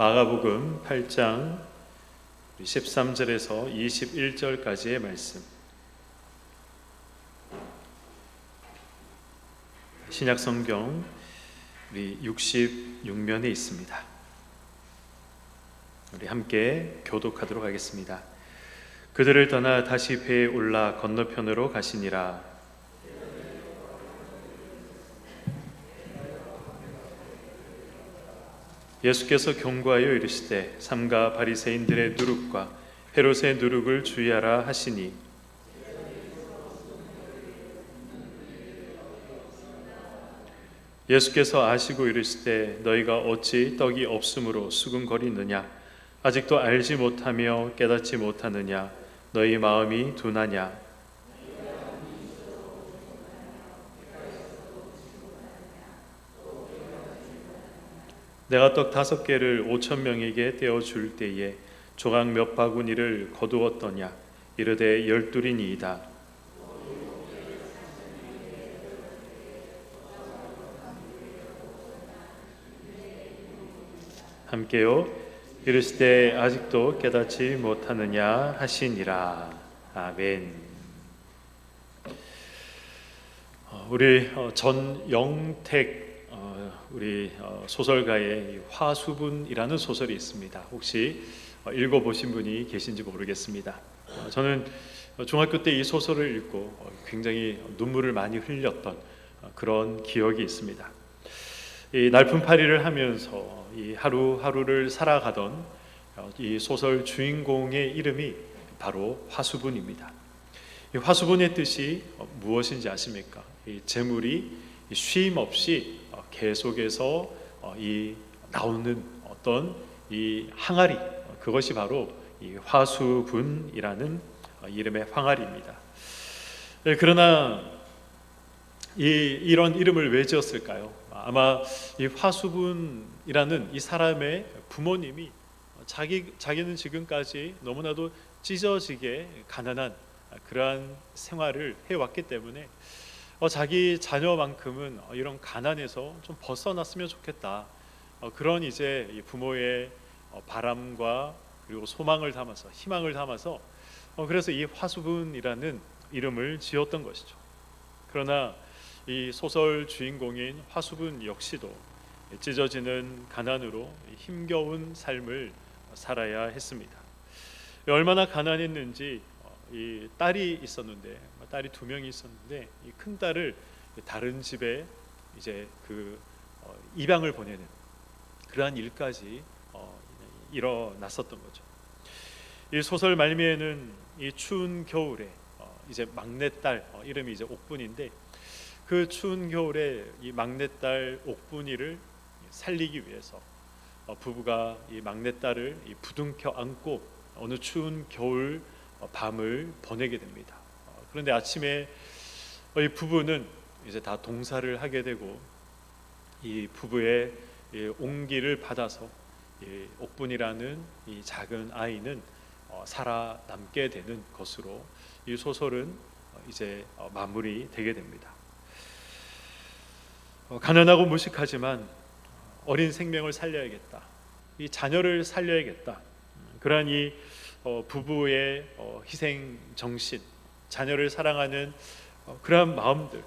마가복음 8장 13절에서 21절까지의 말씀, 신약성경 우리 66면에 있습니다. 우리 함께 교독하도록 하겠습니다. 그들을 떠나 다시 배에 올라 건너편으로 가시니라. 예수께서 경고하여 이르시되 삼가 바리새인들의 누룩과 헤롯의 누룩을 주의하라 하시니, 예수께서 아시고 이르시되 너희가 어찌 떡이 없으므로 수군거리느냐? 아직도 알지 못하며 깨닫지 못하느냐? 너희 마음이 둔하냐? 내가 떡 5개를 5,000명에게 떼어줄 때에 조각 몇 바구니를 거두었더냐? 이르되 12이니이다. 함께요. 이르시되 아직도 깨닫지 못하느냐 하시니라. 아멘. 우리 전영택 우리 소설가의 화수분이라는 소설이 있습니다. 혹시 읽어보신 분이 계신지 모르겠습니다. 저는 중학교 때 이 소설을 읽고 굉장히 눈물을 많이 흘렸던 그런 기억이 있습니다. 이 날품팔이를 하면서 이 하루하루를 살아가던 이 소설 주인공의 이름이 바로 화수분입니다. 이 화수분의 뜻이 무엇인지 아십니까? 이 재물이 쉼 없이 계속해서 이 나오는 어떤 이 항아리, 그것이 바로 이 화수분이라는 이름의 항아리입니다. 그러나 이런 이름을 왜 지었을까요? 아마 이 화수분이라는 이 사람의 부모님이 자기는 지금까지 너무나도 찢어지게 가난한 그러한 생활을 해왔기 때문에 자기 자녀만큼은 이런 가난에서 좀 벗어났으면 좋겠다. 그런 이제 부모의 바람과 그리고 소망을 담아서, 희망을 담아서 그래서 이 화수분이라는 이름을 지었던 것이죠. 그러나 이 소설 주인공인 화수분 역시도 찢어지는 가난으로 힘겨운 삶을 살아야 했습니다. 얼마나 가난했는지 이 딸이 있었는데, 딸이 2명이 있었는데 이 큰 딸을 다른 집에 이제 입양을 보내는 그러한 일까지 일어났었던 거죠. 이 소설 말미에는 이 추운 겨울에 이제 막내딸, 이름이 이제 옥분인데, 그 추운 겨울에 이 막내딸 옥분이를 살리기 위해서 부부가 이 막내딸을 부둥켜 안고 어느 추운 겨울 밤을 보내게 됩니다. 그런데 아침에 이 부부는 이제 다 동사를 하게 되고, 이 부부의 온기를 받아서 이 옥분이라는 이 작은 아이는 살아남게 되는 것으로 이 소설은 이제 마무리되게 됩니다. 가난하고 무식하지만 어린 생명을 살려야겠다, 이 자녀를 살려야겠다, 그러한 이 부부의 희생 정신, 자녀를 사랑하는 그러한 마음들,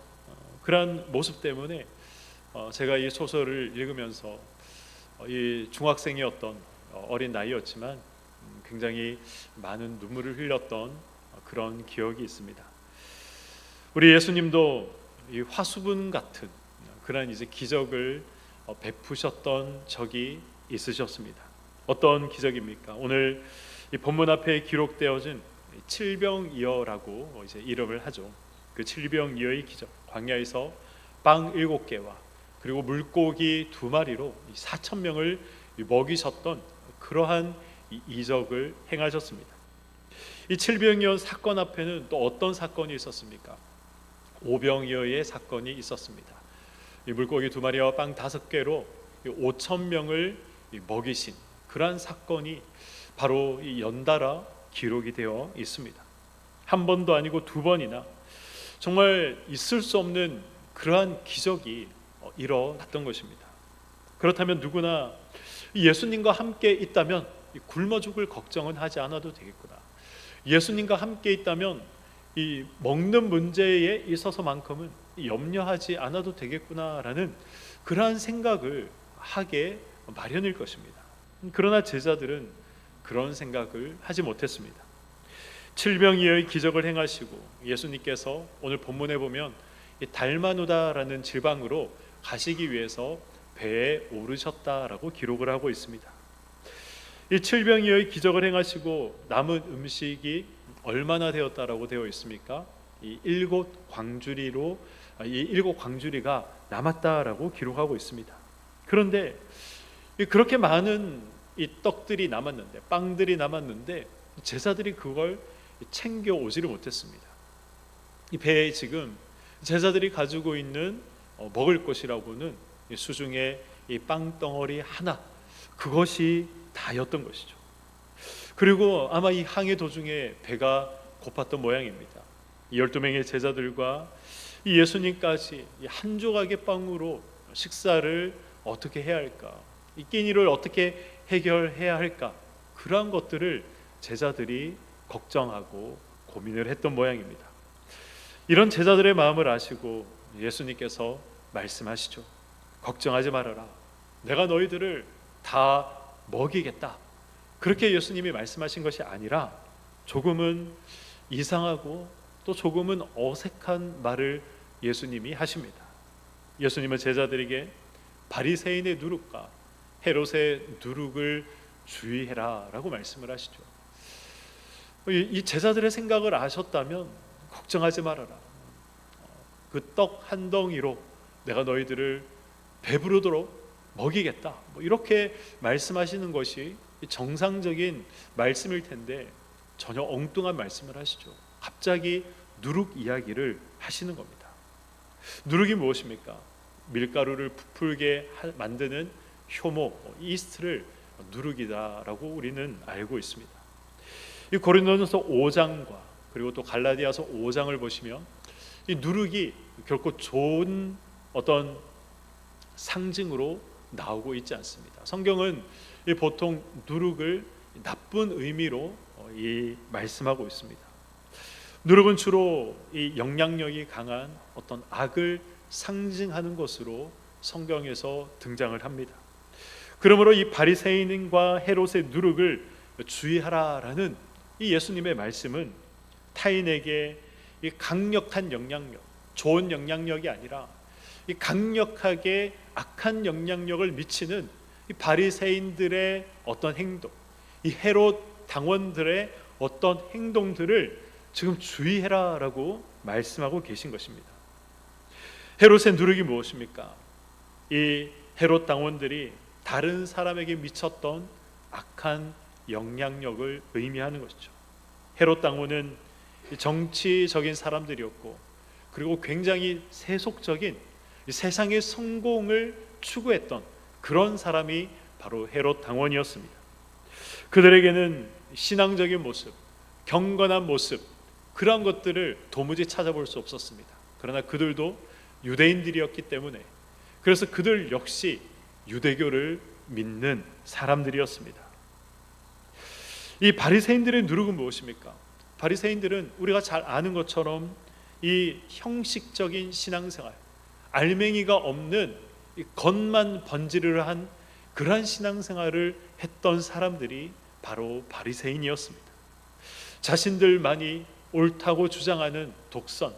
그러한 모습 때문에 제가 이 소설을 읽으면서 이 중학생이었던 어린 나이였지만 굉장히 많은 눈물을 흘렸던 그런 기억이 있습니다. 우리 예수님도 이 화수분 같은 그러한 이제 기적을 베푸셨던 적이 있으셨습니다. 어떤 기적입니까? 오늘 이 본문 앞에 기록되어진 칠병이어라고 이제 이름을 하죠. 그 칠병이어의 기적, 광야에서 빵 7개와 그리고 물고기 2마리로 4,000명을 먹이셨던 그러한 이적을 행하셨습니다. 이 칠병이어 사건 앞에는 또 어떤 사건이 있었습니까? 오병이어의 사건이 있었습니다. 이 물고기 2마리와 빵 5개로 5,000명을 먹이신 그러한 사건이 바로 이 연달아 기록이 되어 있습니다. 한 번도 아니고 2번이나 정말 있을 수 없는 그러한 기적이 일어났던 것입니다. 그렇다면 누구나 예수님과 함께 있다면 굶어 죽을 걱정은 하지 않아도 되겠구나. 예수님과 함께 있다면 이 먹는 문제에 있어서만큼은 염려하지 않아도 되겠구나라는 그러한 생각을 하게 마련일 것입니다. 그러나 제자들은 그런 생각을 하지 못했습니다. 칠병이의 기적을 행하시고 예수님께서 오늘 본문에 보면 이 달마누다라는 지방으로 가시기 위해서 배에 오르셨다라고 기록을 하고 있습니다. 이 칠병이의 기적을 행하시고 남은 음식이 얼마나 되었다라고 되어 있습니까? 이 일곱 광주리가 남았다라고 기록하고 있습니다. 그런데 그렇게 많은 이 떡들이 남았는데, 빵들이 남았는데 제자들이 그걸 챙겨 오지를 못했습니다. 이 배에 지금 제자들이 가지고 있는 먹을 것이라고는 수중에 이 빵덩어리 하나, 그것이 다였던 것이죠. 그리고 아마 이 항해 도중에 배가 고팠던 모양입니다. 이 12명의 제자들과 이 예수님까지 한 조각의 빵으로 식사를 어떻게 해야 할까, 이 끼니를 어떻게 해결해야 할까, 그러한 것들을 제자들이 걱정하고 고민을 했던 모양입니다. 이런 제자들의 마음을 아시고 예수님께서 말씀하시죠. 걱정하지 말아라. 내가 너희들을 다 먹이겠다. 그렇게 예수님이 말씀하신 것이 아니라 조금은 이상하고 또 조금은 어색한 말을 예수님이 하십니다. 예수님은 제자들에게 바리새인의 누룩과 헤롯의 누룩을 주의해라 라고 말씀을 하시죠. 이 제자들의 생각을 아셨다면 걱정하지 말아라. 그 떡 한 덩이로 내가 너희들을 배부르도록 먹이겠다. 이렇게 말씀하시는 것이 정상적인 말씀일 텐데 전혀 엉뚱한 말씀을 하시죠. 갑자기 누룩 이야기를 하시는 겁니다. 누룩이 무엇입니까? 밀가루를 부풀게 만드는 효모, 이스트를 누룩이다라고 우리는 알고 있습니다. 이 고린도전서 5장과 그리고 또 갈라디아서 5장을 보시면 이 누룩이 결코 좋은 어떤 상징으로 나오고 있지 않습니다. 성경은 보통 누룩을 나쁜 의미로 말씀하고 있습니다. 누룩은 주로 이 영향력이 강한 어떤 악을 상징하는 것으로 성경에서 등장을 합니다. 그러므로 이 바리새인과 헤롯의 누룩을 주의하라라는 이 예수님의 말씀은 타인에게 이 강력한 영향력, 좋은 영향력이 아니라 이 강력하게 악한 영향력을 미치는 이 바리새인들의 어떤 행동, 이 헤롯 당원들의 어떤 행동들을 지금 주의해라라고 말씀하고 계신 것입니다. 헤롯의 누룩이 무엇입니까? 이 헤롯 당원들이 다른 사람에게 미쳤던 악한 영향력을 의미하는 것이죠. 헤롯 당원은 정치적인 사람들이었고 그리고 굉장히 세속적인 세상의 성공을 추구했던 그런 사람이 바로 헤롯 당원이었습니다. 그들에게는 신앙적인 모습, 경건한 모습, 그런 것들을 도무지 찾아볼 수 없었습니다. 그러나 그들도 유대인들이었기 때문에 그래서 그들 역시 유대교를 믿는 사람들이었습니다. 이 바리새인들의 누룩은 무엇입니까? 바리새인들은 우리가 잘 아는 것처럼 이 형식적인 신앙생활, 알맹이가 없는 이 겉만 번지르르 한 그러한 신앙생활을 했던 사람들이 바로 바리새인이었습니다. 자신들만이 옳다고 주장하는 독선,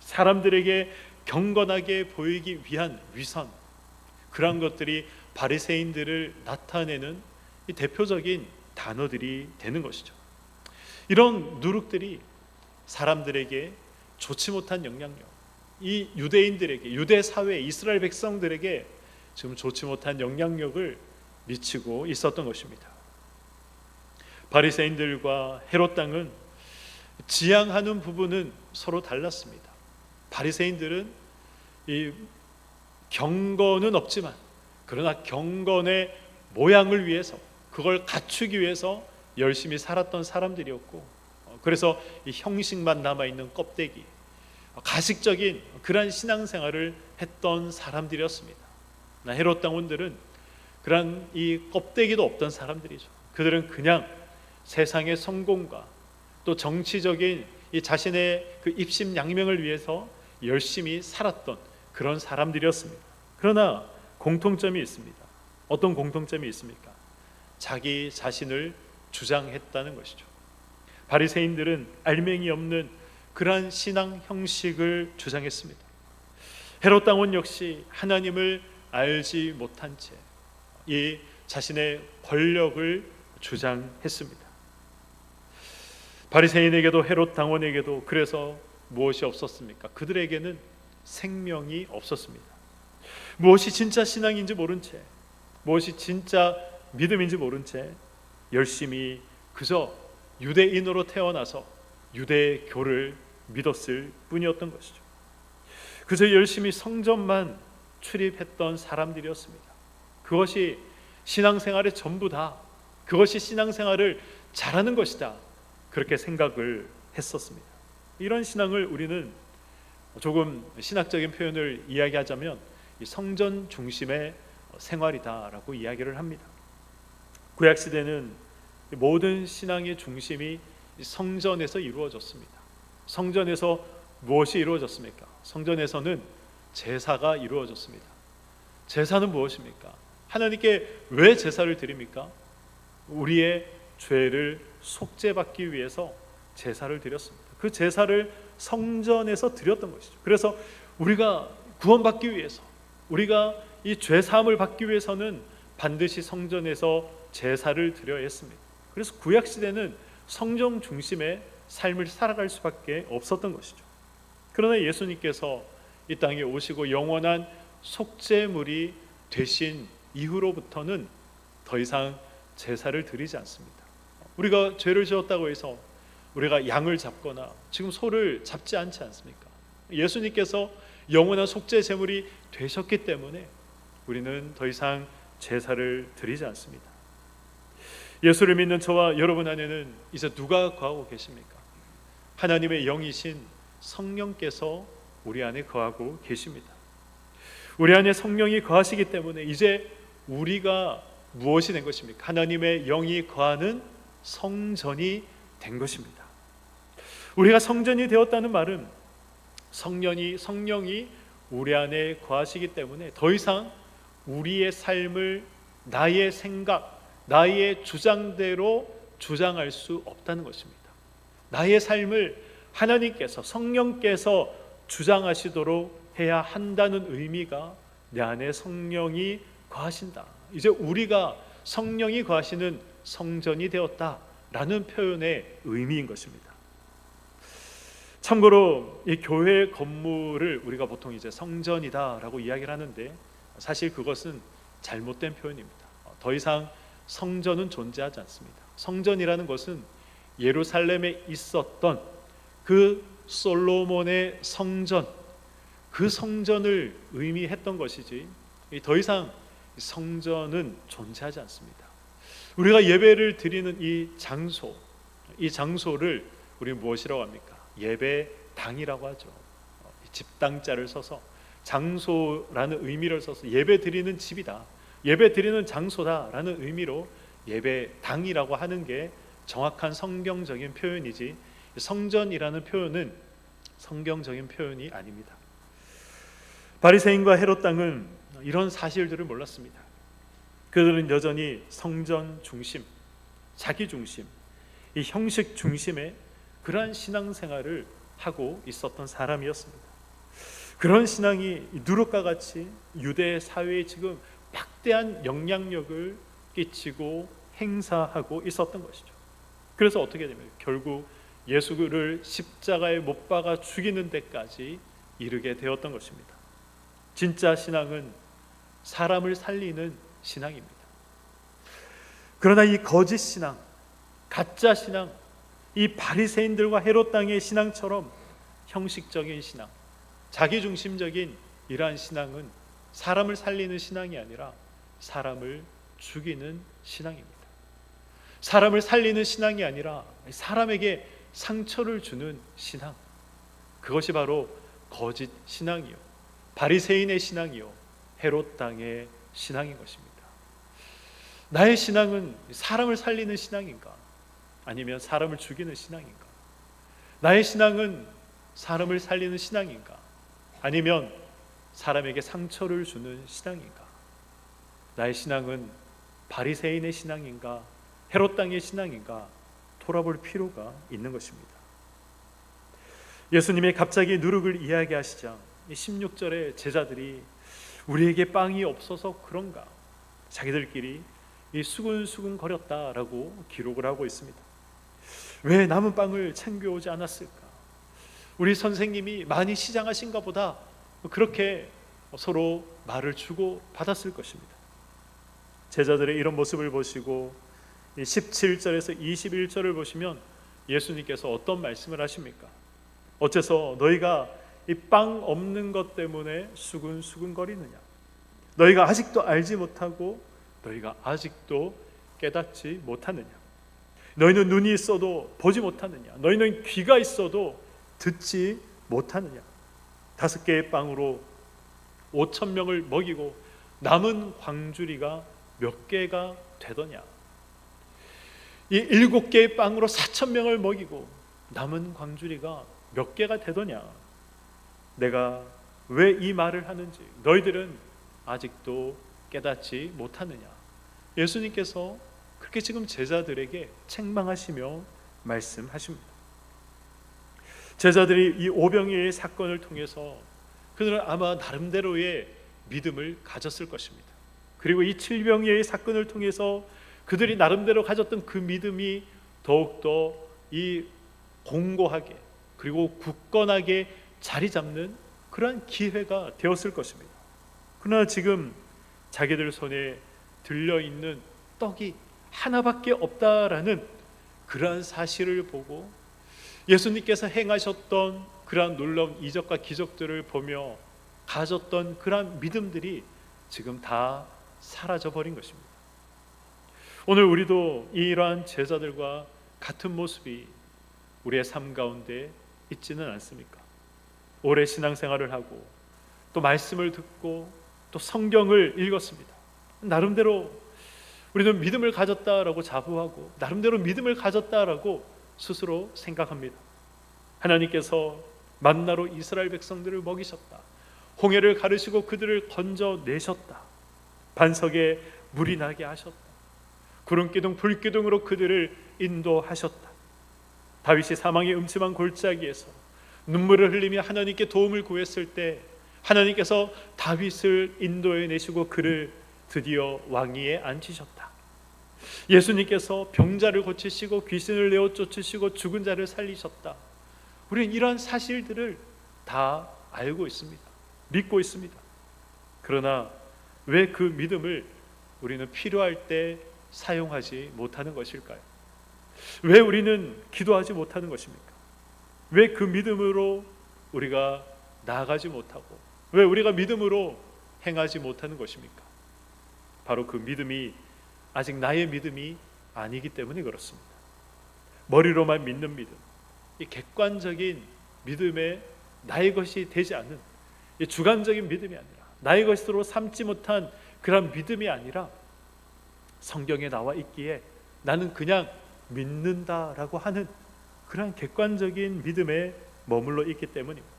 사람들에게 경건하게 보이기 위한 위선, 그러한 것들이 바리새인들을 나타내는 이 대표적인 단어들이 되는 것이죠. 이런 누룩들이 사람들에게 좋지 못한 영향력, 이 유대인들에게, 유대 사회, 이스라엘 백성들에게 지금 좋지 못한 영향력을 미치고 있었던 것입니다. 바리새인들과 헤롯 당은 지향하는 부분은 서로 달랐습니다. 바리새인들은 이 경건은 없지만 그러나 경건의 모양을 위해서, 그걸 갖추기 위해서 열심히 살았던 사람들이었고, 그래서 이 형식만 남아있는 껍데기, 가식적인 그러한 신앙생활을 했던 사람들이었습니다. 헤롯 당원들은 그런 이 껍데기도 없던 사람들이죠. 그들은 그냥 세상의 성공과 또 정치적인 이 자신의 그 입심양명을 위해서 열심히 살았던 그런 사람들이었습니다. 그러나 공통점이 있습니다. 어떤 공통점이 있습니까? 자기 자신을 주장했다는 것이죠. 바리새인들은 알맹이 없는 그러한 신앙 형식을 주장했습니다. 헤롯 왕은 역시 하나님을 알지 못한 채 이 자신의 권력을 주장했습니다. 바리새인에게도 헤롯 왕에게도 그래서 무엇이 없었습니까? 그들에게는 생명이 없었습니다. 무엇이 진짜 신앙인지 모른 채, 무엇이 진짜 믿음인지 모른 채 열심히 그저 유대인으로 태어나서 유대교를 믿었을 뿐이었던 것이죠. 그저 열심히 성전만 출입했던 사람들이었습니다. 그것이 신앙생활의 전부다, 그것이 신앙생활을 잘하는 것이다, 그렇게 생각을 했었습니다. 이런 신앙을 우리는 조금 신학적인 표현을 이야기하자면 성전 중심의 생활이다라고 이야기를 합니다. 구약시대는 모든 신앙의 중심이 성전에서 이루어졌습니다. 성전에서 무엇이 이루어졌습니까? 성전에서는 제사가 이루어졌습니다. 제사는 무엇입니까? 하나님께 왜 제사를 드립니까? 우리의 죄를 속죄받기 위해서 제사를 드렸습니다. 그 제사를 성전에서 드렸던 것이죠. 그래서 우리가 구원받기 위해서, 우리가 이 죄사함을 받기 위해서는 반드시 성전에서 제사를 드려야 했습니다. 그래서 구약시대는 성전 중심의 삶을 살아갈 수밖에 없었던 것이죠. 그러나 예수님께서 이 땅에 오시고 영원한 속죄물이 되신 이후로부터는 더 이상 제사를 드리지 않습니다. 우리가 죄를 지었다고 해서 우리가 양을 잡거나 지금 소를 잡지 않지 않습니까? 예수님께서 영원한 속죄 제물이 되셨기 때문에 우리는 더 이상 제사를 드리지 않습니다. 예수를 믿는 저와 여러분 안에는 이제 누가 거하고 계십니까? 하나님의 영이신 성령께서 우리 안에 거하고 계십니다. 우리 안에 성령이 거하시기 때문에 이제 우리가 무엇이 된 것입니까? 하나님의 영이 거하는 성전이 된 것입니다. 우리가 성전이 되었다는 말은 성령이 우리 안에 거하시기 때문에 더 이상 우리의 삶을 나의 생각, 나의 주장대로 주장할 수 없다는 것입니다. 나의 삶을 하나님께서, 성령께서 주장하시도록 해야 한다는 의미가 내 안에 성령이 거하신다, 이제 우리가 성령이 거하시는 성전이 되었다라는 표현의 의미인 것입니다. 참고로 이 교회 건물을 우리가 보통 이제 성전이다라고 이야기를 하는데 사실 그것은 잘못된 표현입니다. 더 이상 성전은 존재하지 않습니다. 성전이라는 것은 예루살렘에 있었던 그 솔로몬의 성전, 그 성전을 의미했던 것이지 더 이상 성전은 존재하지 않습니다. 우리가 예배를 드리는 이 장소를 우리 무엇이라고 합니까? 예배당이라고 하죠. 집당자를 써서 장소라는 의미를 써서 예배 드리는 집이다, 예배 드리는 장소다라는 의미로 예배당이라고 하는 게 정확한 성경적인 표현이지, 성전이라는 표현은 성경적인 표현이 아닙니다. 바리새인과 헤롯 왕은 이런 사실들을 몰랐습니다. 그들은 여전히 성전 중심, 자기 중심, 이 형식 중심의 그러한 신앙생활을 하고 있었던 사람이었습니다. 그런 신앙이 누룩과 같이 유대 사회에 지금 막대한 영향력을 끼치고 행사하고 있었던 것이죠. 그래서 어떻게 되면 결국 예수를 십자가에 못 박아 죽이는 데까지 이르게 되었던 것입니다. 진짜 신앙은 사람을 살리는 신앙입니다. 그러나 이 거짓 신앙, 가짜 신앙, 이 바리새인들과 헤롯 왕의 신앙처럼 형식적인 신앙, 자기중심적인 이러한 신앙은 사람을 살리는 신앙이 아니라 사람을 죽이는 신앙입니다. 사람을 살리는 신앙이 아니라 사람에게 상처를 주는 신앙, 그것이 바로 거짓 신앙이요, 바리새인의 신앙이요, 헤롯 왕의 신앙인 것입니다. 나의 신앙은 사람을 살리는 신앙인가? 아니면 사람을 죽이는 신앙인가? 나의 신앙은 사람을 살리는 신앙인가? 아니면 사람에게 상처를 주는 신앙인가? 나의 신앙은 바리새인의 신앙인가? 헤롯 땅의 신앙인가? 돌아볼 필요가 있는 것입니다. 예수님의 갑자기 누룩을 이야기하시자 16절에 제자들이 우리에게 빵이 없어서 그런가? 자기들끼리 수근수근 거렸다라고 기록을 하고 있습니다. 왜 남은 빵을 챙겨오지 않았을까? 우리 선생님이 많이 시장하신가 보다, 그렇게 서로 말을 주고 받았을 것입니다. 제자들의 이런 모습을 보시고 17절에서 21절을 보시면 예수님께서 어떤 말씀을 하십니까? 어째서 너희가 이 빵 없는 것 때문에 수근수근거리느냐? 너희가 아직도 알지 못하고 너희가 아직도 깨닫지 못하느냐? 너희는 눈이 있어도 보지 못하느냐? 너희는 귀가 있어도 듣지 못하느냐? 5개의 빵으로 5,000명을 먹이고 남은 광주리가 몇 개가 되더냐? 이 7개의 빵으로 4,000명을 먹이고 남은 광주리가 몇 개가 되더냐? 내가 왜 이 말을 하는지 너희들은 아직도 깨닫지 못하느냐? 예수님께서 그렇게 지금 제자들에게 책망하시며 말씀하십니다. 제자들이 이 오병이어의 사건을 통해서 그들은 아마 나름대로의 믿음을 가졌을 것입니다. 그리고 이 칠병이어의 사건을 통해서 그들이 나름대로 가졌던 그 믿음이 더욱더 이 공고하게 그리고 굳건하게 자리 잡는 그러한 기회가 되었을 것입니다. 그러나 지금 자기들 손에 들려있는 떡이 하나밖에 없다라는 그러한 사실을 보고 예수님께서 행하셨던 그러한 놀라운 이적과 기적들을 보며 가졌던 그러한 믿음들이 지금 다 사라져버린 것입니다. 오늘 우리도 이러한 제자들과 같은 모습이 우리의 삶 가운데 있지는 않습니까? 오래 신앙생활을 하고 또 말씀을 듣고 또 성경을 읽었습니다. 나름대로 우리는 믿음을 가졌다라고 자부하고 나름대로 믿음을 가졌다라고 스스로 생각합니다. 하나님께서 만나로 이스라엘 백성들을 먹이셨다. 홍해를 가르시고 그들을 건져내셨다. 반석에 물이 나게 하셨다. 구름기둥 불기둥으로 그들을 인도하셨다. 다윗이 사망의 음침한 골짜기에서 눈물을 흘리며 하나님께 도움을 구했을 때 하나님께서 다윗을 인도해 내시고 그를 드디어 왕위에 앉히셨다. 예수님께서 병자를 고치시고 귀신을 내어 쫓으시고 죽은 자를 살리셨다. 우리는 이러한 사실들을 다 알고 있습니다. 믿고 있습니다. 그러나 왜 그 믿음을 우리는 필요할 때 사용하지 못하는 것일까요? 왜 우리는 기도하지 못하는 것입니까? 왜 그 믿음으로 우리가 나아가지 못하고 왜 우리가 믿음으로 행하지 못하는 것입니까? 바로 그 믿음이 아직 나의 믿음이 아니기 때문에 그렇습니다. 머리로만 믿는 믿음, 이 객관적인 믿음에 나의 것이 되지 않는 이 주관적인 믿음이 아니라 나의 것으로 삼지 못한 그런 믿음이 아니라 성경에 나와 있기에 나는 그냥 믿는다라고 하는 그런 객관적인 믿음에 머물러 있기 때문입니다.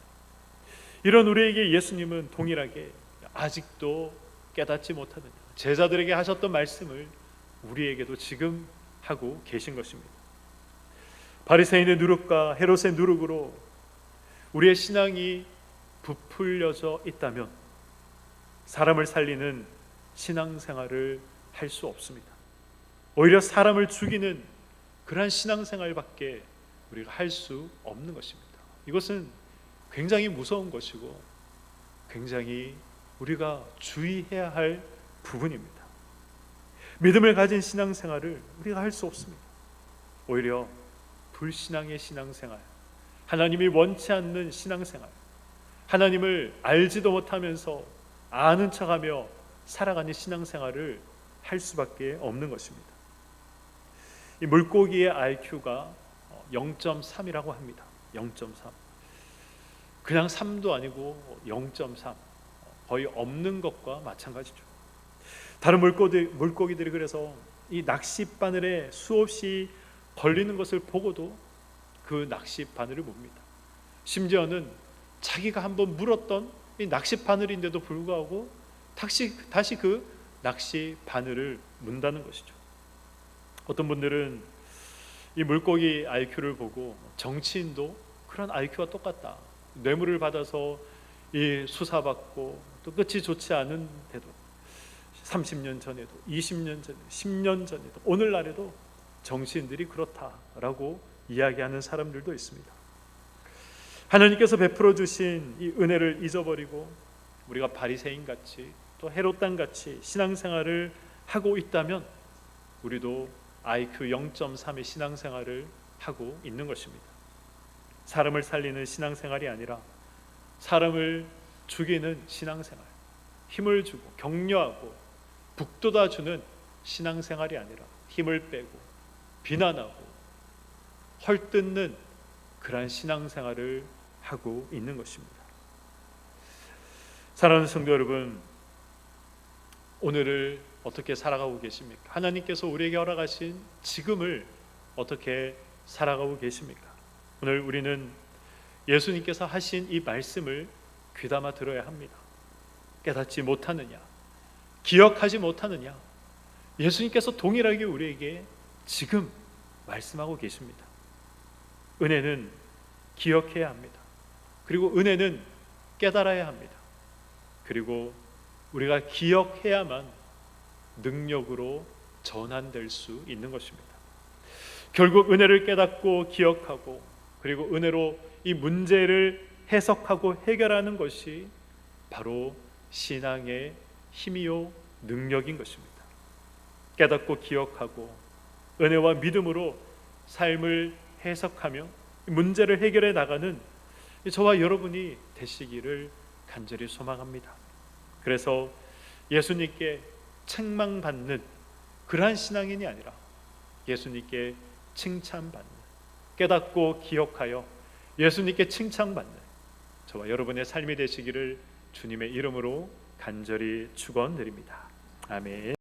이런 우리에게 예수님은 동일하게 아직도 깨닫지 못하느냐, 제자들에게 하셨던 말씀을 우리에게도 지금 하고 계신 것입니다. 바리새인의 누룩과 헤롯의 누룩으로 우리의 신앙이 부풀려져 있다면 사람을 살리는 신앙생활을 할 수 없습니다. 오히려 사람을 죽이는 그러한 신앙생활밖에 우리가 할 수 없는 것입니다. 이것은 굉장히 무서운 것이고 굉장히 우리가 주의해야 할 부분입니다. 믿음을 가진 신앙생활을 우리가 할 수 없습니다. 오히려 불신앙의 신앙생활, 하나님이 원치 않는 신앙생활, 하나님을 알지도 못하면서 아는 척하며 살아가는 신앙생활을 할 수밖에 없는 것입니다. 이 물고기의 IQ가 0.3이라고 합니다. 0.3. 그냥 3도 아니고 0.3. 거의 없는 것과 마찬가지죠. 다른 물고기들이 그래서 이 낚싯바늘에 수없이 걸리는 것을 보고도 그 낚싯바늘을 봅니다. 심지어는 자기가 한번 물었던 이 낚싯바늘인데도 불구하고 다시 그 낚싯바늘을 문다는 것이죠. 어떤 분들은 이 물고기 IQ를 보고 정치인도 그런 IQ와 똑같다, 뇌물을 받아서 이 수사받고 또 끝이 좋지 않은데도 30년 전에도 20년 전에도 10년 전에도 오늘날에도 정치인들이 그렇다라고 이야기하는 사람들도 있습니다. 하나님께서 베풀어 주신 이 은혜를 잊어버리고 우리가 바리새인같이 또 헤롯 당같이 신앙생활을 하고 있다면 우리도 IQ 0.3의 신앙생활을 하고 있는 것입니다. 사람을 살리는 신앙생활이 아니라 사람을 죽이는 신앙생활, 힘을 주고 격려하고 북돋아주는 신앙생활이 아니라 힘을 빼고 비난하고 헐뜯는 그러한 신앙생활을 하고 있는 것입니다. 사랑하는 성도 여러분, 오늘을 어떻게 살아가고 계십니까? 하나님께서 우리에게 허락하신 지금을 어떻게 살아가고 계십니까? 오늘 우리는 예수님께서 하신 이 말씀을 귀담아 들어야 합니다. 깨닫지 못하느냐? 기억하지 못하느냐? 예수님께서 동일하게 우리에게 지금 말씀하고 계십니다. 은혜는 기억해야 합니다. 그리고 은혜는 깨달아야 합니다. 그리고 우리가 기억해야만 능력으로 전환될 수 있는 것입니다. 결국 은혜를 깨닫고 기억하고 그리고 은혜로 이 문제를 해석하고 해결하는 것이 바로 신앙의 힘이요 능력인 것입니다. 깨닫고 기억하고 은혜와 믿음으로 삶을 해석하며 문제를 해결해 나가는 저와 여러분이 되시기를 간절히 소망합니다. 그래서 예수님께 책망받는 그러한 신앙인이 아니라 예수님께 칭찬받는, 깨닫고 기억하여 예수님께 칭찬받는 저와 여러분의 삶이 되시기를 주님의 이름으로 간절히 축원드립니다. 아멘.